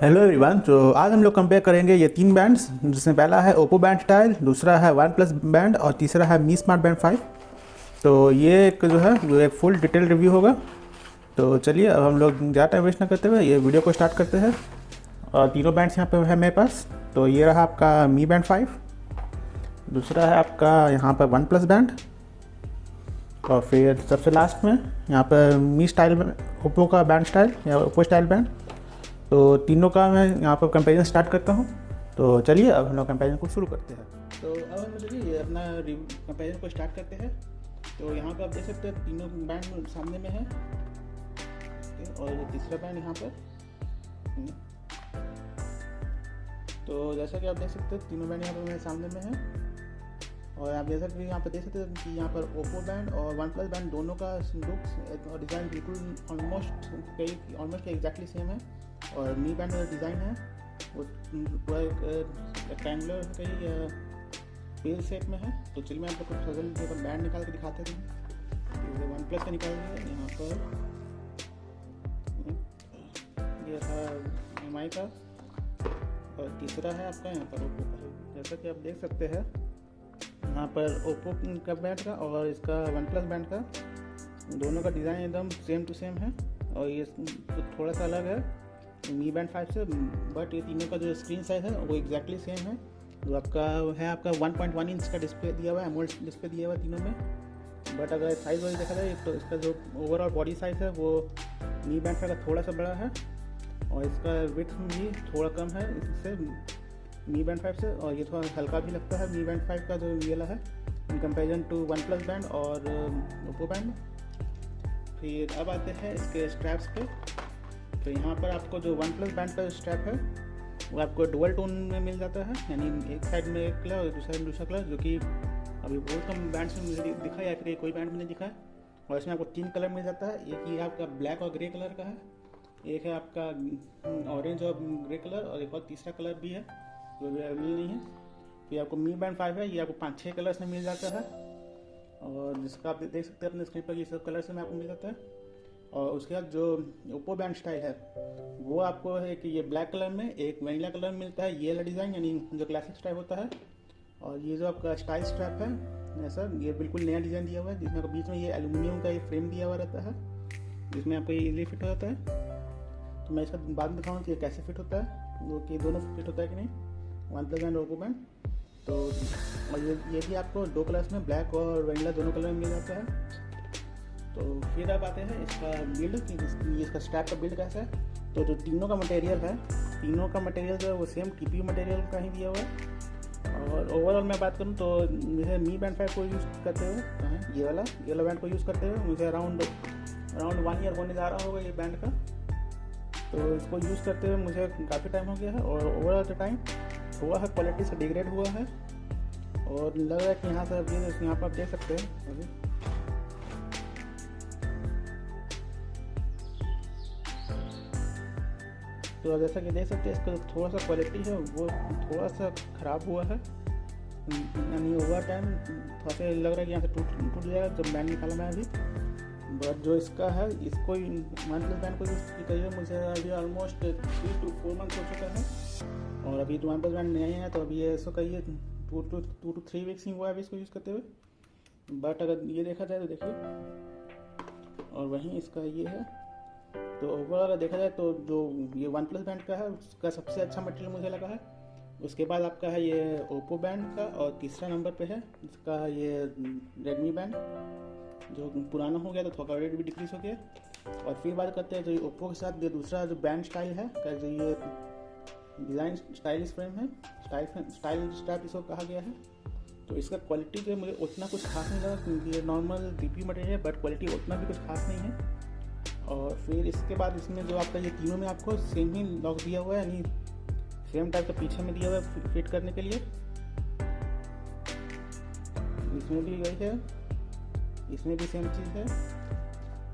Hello everyone. तो आज हम लोग कंपेयर करेंगे ये तीन बैंड्स, जिसमें पहला है ओप्पो बैंड स्टाइल, दूसरा है वन प्लस बैंड और तीसरा है मी स्मार्ट बैंड 5। तो ये एक जो है वो एक फुल डिटेल रिव्यू होगा। तो चलिए अब हम लोग ज़्यादा टाइम वेस्ट ना करते हुए ये वीडियो को स्टार्ट करते हैं। और तीनों बैंड्स यहाँ पे है मेरे पास। तो ये रहा आपका मी बैंड 5, दूसरा है आपका यहाँ पर वन प्लस बैंड, और फिर सबसे लास्ट में यहाँ पर मी स्टाइल ओप्पो का बैंड स्टाइल या ओप्पो स्टाइल बैंड। तो तीनों का मैं यहाँ पर कंपैरिजन स्टार्ट करता हूँ। तो चलिए अब हम लोग कंपैरिजन को शुरू करते हैं। तो अब हम चलिए अपना कंपैरिजन को स्टार्ट करते हैं। तो यहाँ पर आप देख सकते हैं तीनों बैंड सामने में है, और ये तीसरा बैंड यहाँ पर। तो जैसा कि आप देख सकते हैं तीनों बैंड यहाँ पर मेरे सामने में है। और आप जैसा कि यहाँ पर देख सकते हैं कि यहाँ पर ओप्पो बैंड और वन प्लस बैंड दोनों का लुक्स और डिज़ाइन बिल्कुल ऑलमोस्ट एग्जैक्टली सेम है। और मी बैंड का डिज़ाइन है वो पूरा एक रेक्टेंगुलर कई पेज शेप में है। तो चलिए मैं आपको फजल बैंड निकाल के दिखाते थे। वन प्लस का निकाल दिया यहाँ पर, ये था MI का, और तीसरा है आपका यहाँ पर ओप्पो का। जैसा कि आप देख सकते हैं यहाँ पर ओप्पो का बैंड का और इसका वन प्लस बैंड का दोनों का डिज़ाइन एकदम सेम टू सेम है। और ये तो थोड़ा सा अलग है मी बैंड 5 से, बट ये तीनों का जो स्क्रीन साइज़ है वो एग्जैक्टली सेम है। जो आपका है आपका 1.1 इंच का डिस्प्ले दिया हुआ है, एमोलेड डिस्प्ले दिया हुआ है तीनों में। बट अगर साइज़ वाइज देखा जाए तो इसका जो ओवरऑल बॉडी साइज़ है वो मी बैंड का थोड़ा सा बड़ा है, और इसका विड्थ भी थोड़ा कम है इससे मी बैंड 5 से। और ये थोड़ा हल्का भी लगता है मी बैंड 5 का जो ये वाला है in comparison to OnePlus band और ओप्पो बैंड। फिर अब आते हैं इसके स्ट्रैप्स पे। तो यहाँ पर आपको जो वन प्लस बैंड का स्ट्रैप है वो आपको डुअल टोन में मिल जाता है, यानी एक साइड में एक कलर और दूसरा में दूसरा कलर, जो कि अभी बहुत कम बैंड्स में मुझे दिखा या फिर कोई बैंड में नहीं दिखा है। और इसमें आपको 3 कलर मिल जाता है। एक ये आपका ब्लैक और ग्रे कलर का है, एक है आपका ऑरेंज और ग्रे कलर, और एक और तीसरा कलर भी है जो अभी अवेलेबल नहीं है। फिर आपको मी बैंड 5 है, ये आपको 5-6 कलर्स में मिल जाता है, और जिसका आप देख सकते हैं अपने स्क्रीन पर ये सब कलर्स में आपको मिल जाता है। और उसके बाद जो ओप्पो बैंड स्टाइल है वो आपको है कि ये ब्लैक कलर में, एक वनीला कलर में मिलता है, ये वाला डिज़ाइन यानी जो क्लासिक स्टाइल होता है। और ये जो आपका स्टाइल स्ट्रैप है ऐसा, ये बिल्कुल नया डिज़ाइन दिया हुआ है, जिसमें बीच में ये एल्यूमिनियम का ये फ्रेम दिया हुआ रहता है, जिसमें आपको ये इजीली फिट हो जाता है। तो मैं इसका बाद में दिखाऊँगा कि ये कैसे फिट होता है, वो कि दोनों फिट होता है कि नहीं, वन प्लस बैंड और ओप्पो बैंड। तो और ये भी आपको 2 कलर्स में, ब्लैक और वनीला दोनों कलर में मिल जाता है। तो फिर अब आते हैं इसका बिल्ड कि इसका स्ट्रैप का बिल्ड कैसा है। तो जो तीनों का मटेरियल है, तीनों का मटेरियल जो है वो सेम TPU मटेरियल का ही दिया हुआ है। और ओवरऑल मैं बात करूँ तो मुझे मी बैंड 5 को यूज़ करते हुए, ये वाला बैंड को यूज़ करते हुए मुझे अराउंड 1 ईयर होने जा रहा होगा ये बैंड का। तो इसको यूज़ करते हुए मुझे काफ़ी टाइम हो गया है, और ओवरऑल जो टाइम थोड़ा सा क्वालिटी से डिग्रेड हुआ है। और लग रहा है कि यहाँ से अभी यहाँ पर आप देख सकते हैं अभी तो जैसा कि देख सकते हैं इसका थोड़ा सा क्वालिटी है वो थोड़ा सा ख़राब हुआ है, यानी ओवर टाइम थोड़ा सा लग रहा है कि यहाँ से टूट जाएगा जब बैंड निकाला मैं अभी। बट जो इसका है, इसको वन प्लस बैंड को यूज़ करिए मुझे अभी ऑलमोस्ट 3 to 4 मंथ हो चुका है, और अभी तो वन प्लस बैंड नहीं है, तो अभी ये इसको कहिए 2 to 3 वीक्स ही हुआ है अभी इसको यूज़ करते हुए। बट अगर ये देखा जाए तो देखिए, और वहीं इसका ये है। तो ओवरऑल अगर देखा जाए तो जो ये वन प्लस बैंड का है उसका सबसे अच्छा मटेरियल मुझे लगा है। उसके बाद आपका है ये ओप्पो बैंड का, और तीसरा नंबर पे है इसका ये रेडमी बैंड, जो पुराना हो गया तो थोड़ा रेट भी डिक्रीज हो गया। और फिर बात करते हैं जो ओप्पो के साथ ये दूसरा जो बैंड स्टाइल है, जो ये डिज़ाइन स्टाइलिश फ्रेम है, स्टाइल स्ट्रैप इसको कहा गया है। तो इसका क्वालिटी जो मुझे उतना कुछ खास नहीं लगा, क्योंकि ये नॉर्मल TPU मटेरियल है, बट क्वालिटी उतना भी कुछ खास नहीं है। और फिर इसके बाद इसमें जो आपका ये तीनों में आपको सेम ही लॉक दिया हुआ है, यानी सेम टाइप का पीछे में दिया हुआ है फिट करने के लिए। इसमें भी वही है, इसमें भी सेम चीज़ है।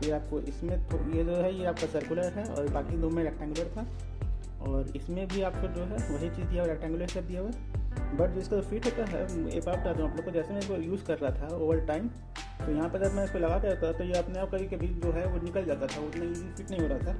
फिर आपको इसमें ये जो है ये आपका सर्कुलर है, और बाकी दो में रेक्टेंगुलर था। और इसमें भी आपको जो है वही चीज़ दिया हुआ, रेक्टेंगुलर शेप दिया हुआ है। बट जिसका फिट होता है, एक बात बता दूँ आप लोग को, जैसे मैं इसको यूज़ कर रहा था ओवर टाइम, तो यहाँ पर जब मैं इसको लगा के रखता था तो ये अपने आप कभी कभी जो है वो निकल जाता था, उतना ईजी फिट नहीं हो रहा था।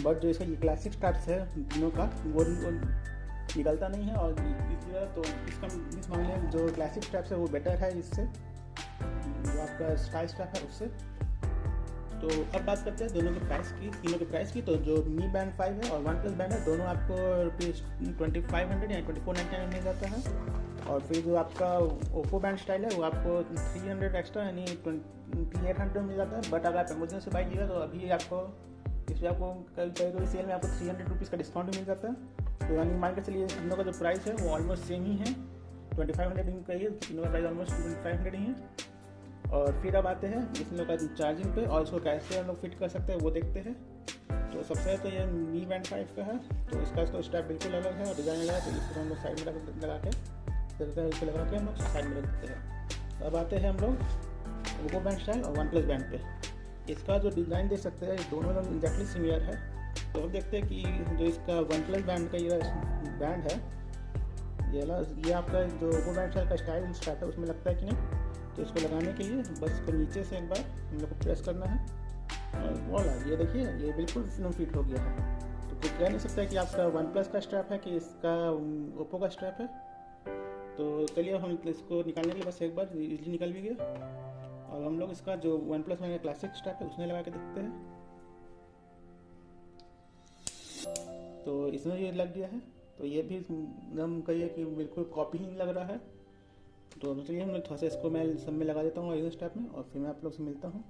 बट जो इसका ये क्लासिक स्ट्रैप्स है तीनों का वो निकलता नहीं है, और इसलिए तो इस मामले में जो क्लासिक स्ट्रैप्स है वो बेटर है इससे, जो आपका स्टाइल स्ट्रैप है उससे। तो अब बात करते हैं दोनों के प्राइस की, तीनों के प्राइस की। तो जो Mi Band 5 है और OnePlus Band है, दोनों आपको ₹2500 या 2499 मिल जाता है। और फिर जो आपका Oppo Band स्टाइल है वो आपको 300 एक्स्ट्रा यानी 2800 मिल जाता है। बट अगर आप अमेजन से बाई कीजिएगा तो अभी आपको इसमें आपको कभी सेल में आपको 300 रुपीज़ का डिस्काउंट भी मिल जाता है। तो यानी मान के चलिए तीनों का जो प्राइस है वो ऑलमोस्ट सेम ही है, 2500 इनका ही है, तीनों का प्राइस ऑलमोस्ट 2500 ही है। और फिर अब आते हैं इसमें का चार्जिंग पे, और इसको कैसे हम लोग फिट कर सकते हैं वो देखते हैं। तो सबसे पहले तो ये Mi Band 5 का है, तो इसका तो स्टेप बिल्कुल अलग है और डिज़ाइन अलग है, तो इसको हम लोग साइड में लगा के इसको लगा के हम लोग साइड में रख देते हैं। अब आते हैं हम लोग Oppo Band स्टाइल और OnePlus Band पे। इसका जो डिज़ाइन देख सकते हैं दोनों लोग एग्जैक्टली सिमिलर है। तो अब देखते हैं कि जो इसका OnePlus Band का ये बैंड है, ये आपका जो Oppo Band स्टाइल का स्टाइल स्टार्ट है उसमें लगता है कि नहीं। तो इसको लगाने के लिए बस इसको नीचे से एक बार हम लोग को प्रेस करना है, और वॉला ये देखिए ये बिल्कुल फिट हो गया है। तो कुछ कह नहीं सकता है कि आपका OnePlus का स्ट्रैप है कि इसका Oppo का स्ट्रैप है। तो चलिए हम इसको निकालने के लिए बस एक बार इजीली निकल भी गया, और हम लोग इसका जो OnePlus में क्लासिक स्ट्रैप है उसमें लगा के देखते हैं। तो इसमें ये लग गया है, तो ये भी हम कहिए कि बिल्कुल कॉपी ही लग रहा है। तो चलिए हम थोड़ा सा इसको मैं सब में लगा देता हूँ इस स्टेप में, और फिर मैं आप लोग से मिलता हूँ।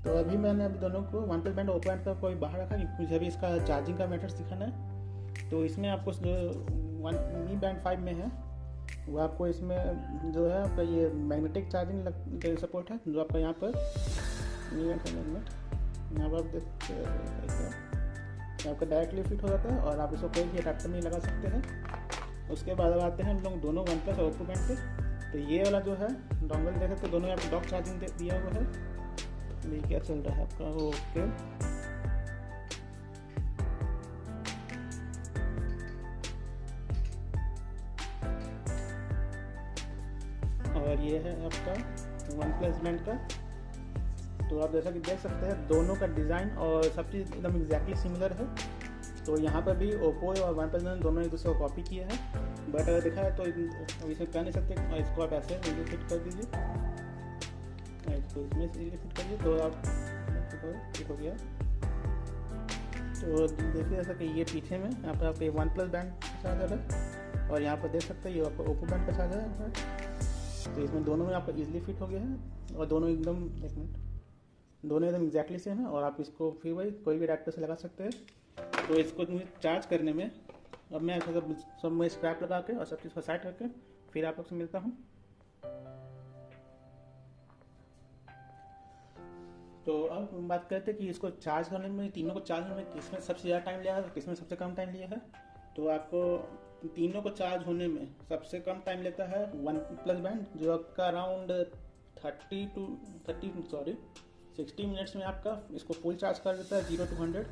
तो अभी मैंने अभी दोनों को OnePlus Band और Oppo Band का कोई बाहर रखा क्योंकि मुझे अभी इसका चार्जिंग का मेथड सिखाना है। तो इसमें आपको जो Mi Band 5 में है वो आपको इसमें जो है आपका ये मैग्नेटिक चार्जिंग सपोर्ट है, जो आपका यहाँ पर यहाँ पर आप देखते हैं आपका डायरेक्टली फिट हो जाता है, और आप इसको कोई भी अडेप्टर नहीं लगा सकते हैं। उसके बाद अब आते हैं हम लोग दोनों OnePlus और Oppo Band पे। तो ये वाला जो है डोंगल देखे तो दोनों यहाँ पे डॉक चार्जिंग दिया हुआ है। ये क्या चल रहा है आपका, ओके। और ये है आपका OnePlus Band का। तो आप जैसा कि देख सकते हैं दोनों का डिज़ाइन और सब चीज़ एकदम एग्जैक्टली सिमिलर है। तो यहाँ पर भी Oppo और OnePlus ने दोनों एक दूसरे को कॉपी किया है, बट अगर देखा है तो इसमें कह नहीं सकते। इसको आप ऐसे फिट कर दीजिए, इसको इसमें फिट करिए तो आप फिट हो गया। तो देखिए जैसा कि ये पीछे में यहाँ पर आपके OnePlus Band का चार्जर है, और यहाँ पर देख सकते हैं ये आपका Oppo Band का चार्जर है। तो इसमें दोनों में आपका इजीली फिट हो गया है, और दोनों एकदम एक मिनट दोनों एकदम एग्जैक्टली सेम है। और आप इसको फिर वही कोई भी अडेप्टर से लगा सकते हैं। तो इसको चार्ज करने में अब मैं सब में स्क्रैप लगा के और सब चीज़ को साइड करके फिर आप लोग से मिलता हूँ। तो अब हम बात करते हैं कि इसको चार्ज करने में, तीनों को चार्ज करने में किसमें सबसे ज़्यादा टाइम लिया है और किसमें सबसे कम टाइम लिया है। तो आपको तीनों को चार्ज होने में सबसे कम टाइम लेता है OnePlus Band, जो आपका अराउंड 60 मिनट्स में आपका इसको फुल चार्ज कर देता है 0 to 100।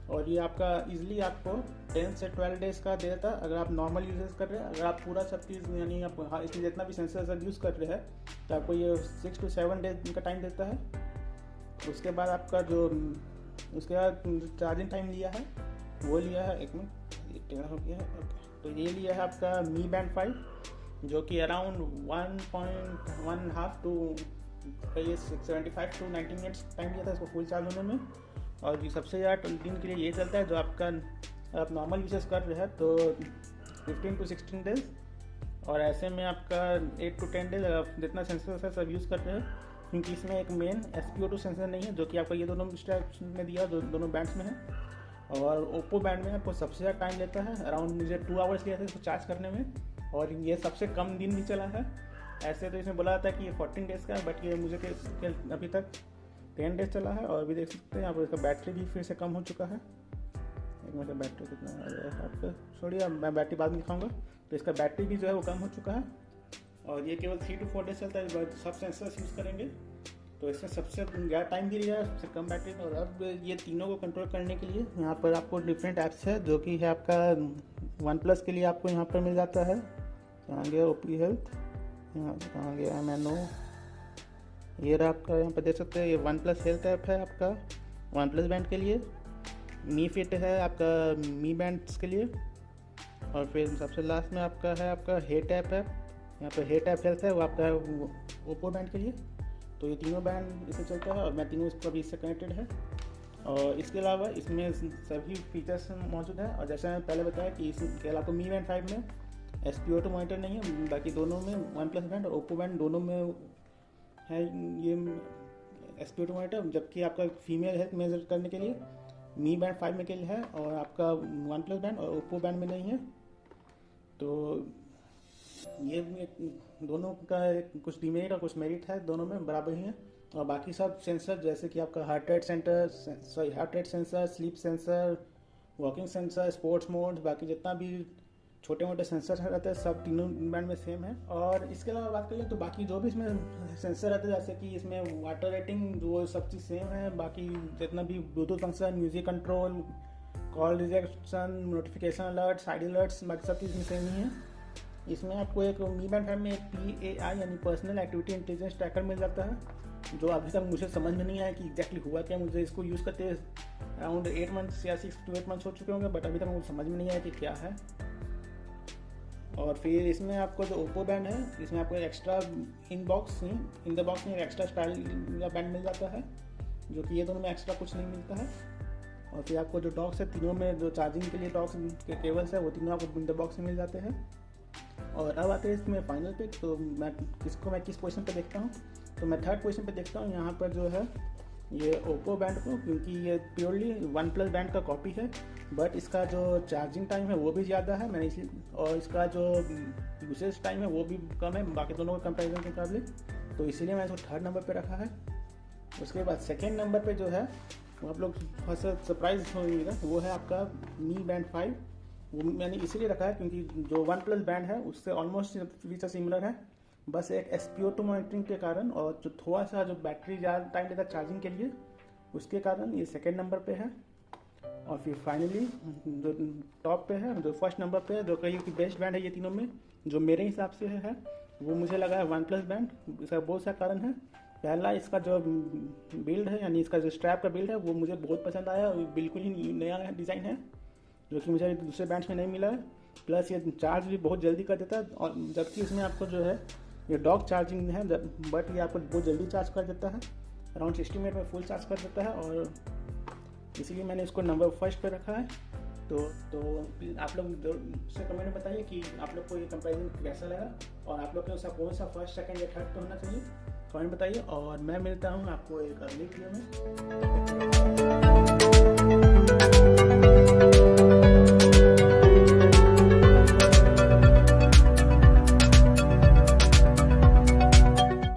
और ये आपका इजीली आपको 10 से 12 डेज़ का दे देता है अगर आप नॉर्मल यूजेस कर रहे हैं। अगर आप पूरा सब चीज़ यानी आप इसमें जितना भी सेंसर सब यूज़ कर रहे हैं तो आपको ये 6 to 7 डेज का टाइम देता है। उसके बाद आपका जो उसके बाद चार्जिंग टाइम लिया है वो लिया है, एक मिनट हो गया है, तो ये लिया है आपका Mi Band 5, जो कि around 1.5 to 75 to 90 minutes time लिया था इसको फुल चार्ज होने में। और ये सबसे ज़्यादा दिन के लिए ये चलता है जो आपका आप नॉर्मल यूजेस कर रहे हैं तो 15 to 16 डेज, और ऐसे में आपका 8 to 10 डेज आप जितना सेंसर है सब यूज़ कर रहे हैं, क्योंकि इसमें एक मेन SpO2 सेंसर नहीं है जो कि आपका ये दोनों स्ट्रैप्स में दिया दोनों बैंड्स में है। और Oppo Band में आपको सबसे ज़्यादा टाइम लेता है, अराउंड मुझे 2 आवर्स लिया था इसको चार्ज करने में, और ये सबसे कम दिन भी चला है। ऐसे तो इसमें बोला था कि ये 14 डेज़ का है, बट ये मुझे अभी तक 10 डेज चला है। और अभी देख सकते हैं यहाँ पर इसका बैटरी भी फिर से कम हो चुका है। एक मिनट, बैटरी कितना है आपका, छोड़िए मैं बैटरी बाद में दिखाऊंगा। तो इसका बैटरी भी जो है वो कम हो चुका है, और ये केवल 3 to 4 डेज चलता है सब सेंसर्स यूज़ करेंगे। तो इसमें सबसे ज़्यादा टाइम भी लिया है, सबसे कम बैटरी। और अब ये तीनों को कंट्रोल करने के लिए यहाँ पर आपको डिफरेंट ऐप्स है, जो कि है आपका OnePlus के लिए आपको यहाँ पर मिल जाता है, आगे OP Health, यहाँ से कहाँ गया मेनू, ये रहा आपका। यहाँ पर देख सकते हैं ये वन प्लस हेल्थ ऐप है आपका वन प्लस बैंड के लिए। मी फिट है आपका मी बैंड्स के लिए। और फिर सबसे लास्ट में आपका है आपका हेट ऐप है। यहाँ पे हेट ऐप हेल्थ है वो आपका ओप्पो बैंड के लिए। तो ये तीनों बैंड इससे चलता है और मैं तीनों इसको अभी इससे कनेक्टेड है। और इसके अलावा इसमें सभी फीचर्स मौजूद हैं। और जैसे मैंने पहले बताया कि इसके अलावा मी बैंड 5 में SpO2 मॉनिटर नहीं है, बाकी दोनों में वन प्लस बैंड और ओप्पो बैंड दोनों में है ये SpO2 मॉनिटर। जबकि आपका फीमेल हेल्थ मेजर करने के लिए मी बैंड 5 में के लिए है और आपका वन प्लस बैंड और ओप्पो बैंड में नहीं है। तो ये दोनों का कुछ डिमेरिट और कुछ मेरिट है, दोनों में बराबर ही है। और बाकी सब सेंसर जैसे कि आपका heart rate sensor, sleep sensor, walking sensor, sports mode, बाकी जितना भी छोटे मोटे सेंसर रहते हैं सब तीनों बैंड में सेम है। और इसके अलावा बात करें तो बाकी जो भी इसमें सेंसर रहते हैं जैसे कि इसमें वाटर रेटिंग वो सब चीज़ सेम है। बाकी जितना भी Bluetooth function, music control, call rejection, notification alert, side alerts, बाकी सब चीज़ में सेम ही है। इसमें आपको एक मी बैंड 5 में एक PAI यानी पर्सनल एक्टिविटी इंटेलिजेंस ट्रैकर मिल जाता है, जो अभी तक मुझे समझ में नहीं आया कि एग्जैक्टली हुआ क्या। मुझे इसको यूज़ करते अराउंड 8 मंथ्स या 6 to 8 मंथ्स हो चुके होंगे, बट अभी तक मुझे समझ में नहीं आया कि क्या है। और फिर इसमें आपको जो ओप्पो बैंड है इसमें आपको एक्स्ट्रा इन द बॉक्स में एक्स्ट्रा स्टाइल का बैंड मिल जाता है, जो कि ये दोनों में एक्स्ट्रा कुछ नहीं मिलता है। और फिर आपको जो डॉक्स है तीनों में जो चार्जिंग के लिए डॉक्स के केबल्स है वो तीनों आपको इन द बॉक्स में मिल जाते हैं। और अब आते हैं इसमें फाइनल पे। तो मैं किस पोजीशन पे देखता हूँ, तो मैं थर्ड पोजीशन पे देखता हूँ यहाँ पर जो है ये ओप्पो बैंड को, क्योंकि ये प्योरली वन प्लस बैंड का कॉपी है, बट इसका जो चार्जिंग टाइम है वो भी ज़्यादा है मैंने इसलिए, और इसका जो यूसेज टाइम है वो भी कम है बाकी दोनों के कंपेरिजन के मुकाबले, तो इसीलिए मैंने इसको थर्ड नंबर पे रखा है। उसके बाद सेकेंड नंबर पे जो है वो आप लोग थोड़ा सा सरप्राइज होंगे, वो है आपका मी बैंड 5। वो मैंने इसीलिए रखा है क्योंकि जो वन प्लस बैंड है उससे ऑलमोस्ट फीचर सिमिलर है, बस एक SpO2 मॉनिटरिंग के कारण और जो थोड़ा सा जो बैटरी ज़्यादा टाइम लेता चार्जिंग के लिए उसके कारण ये सेकेंड नंबर पे है। और फिर फाइनली जो टॉप पे है, जो फर्स्ट नंबर पे है, जो कहीं की बेस्ट बैंड है ये तीनों में जो मेरे हिसाब से है, वो मुझे लगा है वन प्लस बैंड। इसका बहुत सा कारण है। पहला इसका जो बिल्ड है यानी इसका जो स्ट्रैप का बिल्ड है वो मुझे बहुत पसंद आया, बिल्कुल ही नया डिज़ाइन है जो कि मुझे दूसरे बैंड्स में नहीं मिला है। प्लस ये चार्ज भी बहुत जल्दी कर देता है, और जबकि इसमें आपको जो है ये डॉक चार्जिंग है, बट ये आपको बहुत जल्दी चार्ज कर देता है, अराउंड 60 मिनट में फुल चार्ज कर देता है। और इसीलिए मैंने इसको नंबर फर्स्ट पे रखा है। तो आप लोग से कमेंट में बताइए कि आप लोग को ये कंपैरिजन कैसा लगा और आप लोग के उसका कौन सा फर्स्ट, सेकंड या थर्ड पे होना चाहिए, कमेंट बताइए। और मैं मिलता हूँ आपको एक अगली वीडियो में।